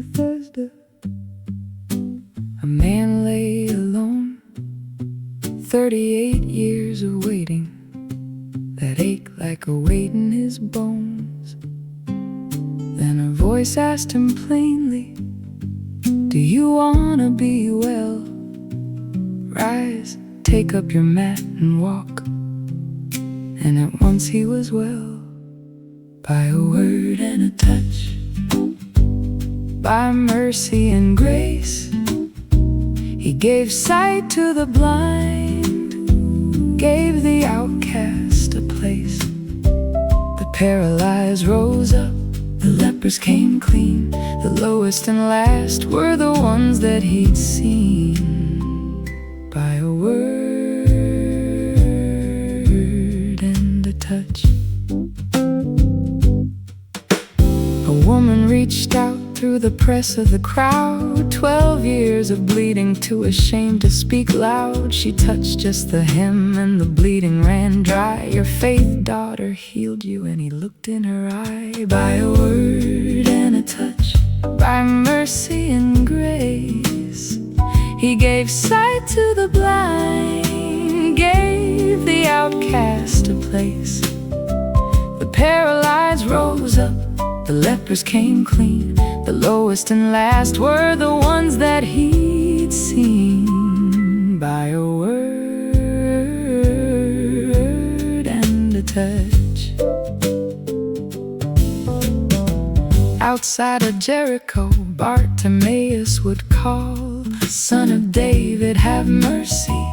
Bethesda, a man lay alone, 38 years of waiting that ached like a weight in his bones. Then a voice asked him plainly, "Do you wanna be well? Rise, take up your mat and walk." And at once he was well, by a word and a touch, by mercy and grace. He gave sight to the blind, gave the outcast a place. The paralyzed rose up, the lepers came clean. The lowest and last were the ones that he'd seen, by a word and a touch. A woman reached out through the press of the crowd, 12 years of bleeding, too ashamed to speak loud. She touched just the hem and the bleeding ran dry. "Your faith, daughter, healed you," and he looked in her eye. By a word and a touch, by mercy and grace, he gave sight to the blind, gave the outcast a place. The paralyzed rose up, the lepers came clean. The lowest and last were the ones that he'd seen, by a word and a touch. Outside of Jericho, Bartimaeus would call, "Son of David, have mercy."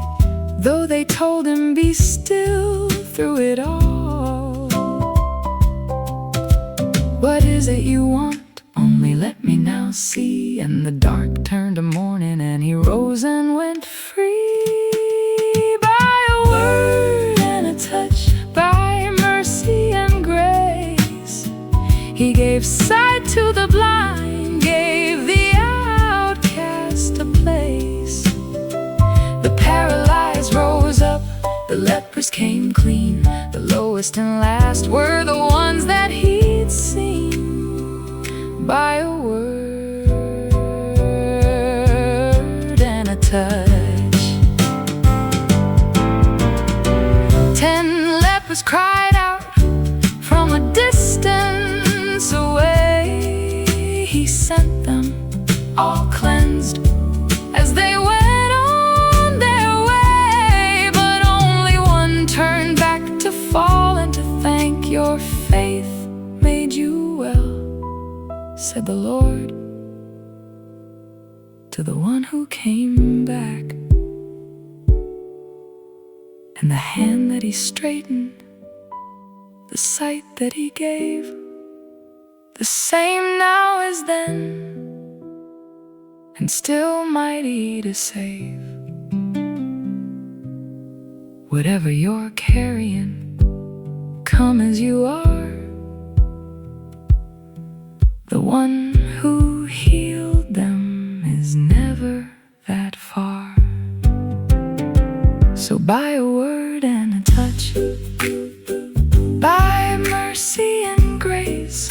Though they told him, "Be still," through it all, "What is it you want? Only let me now see." And the dark turned to morning, and he rose and went free, by a word and a touch, by mercy and grace. He gave sight to the blind, gave the outcast a place. The paralyzed rose up, the lepers came clean. The lowest and last were the ones that he'd seen, by a word and a touch. 10 lepers cried out from a distance away. He sent them all cleansed as they went on their way. But only one turned back to fall and to thank. "Your faith made you well," said the Lord to the one who came back. And the hand that he straightened, the sight that he gave, the same now as then, and still mighty to save. Whatever you're carrying, come as you are. The one who healed them is never that far. So by a word and a touch, by mercy and grace,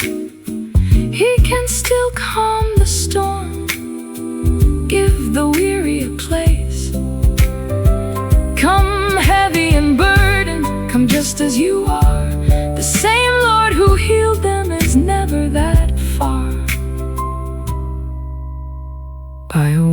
he can still calm the storm, give the weary a place. Come heavy and burdened, come just as you are. The same Lord who healed them is never that far, by a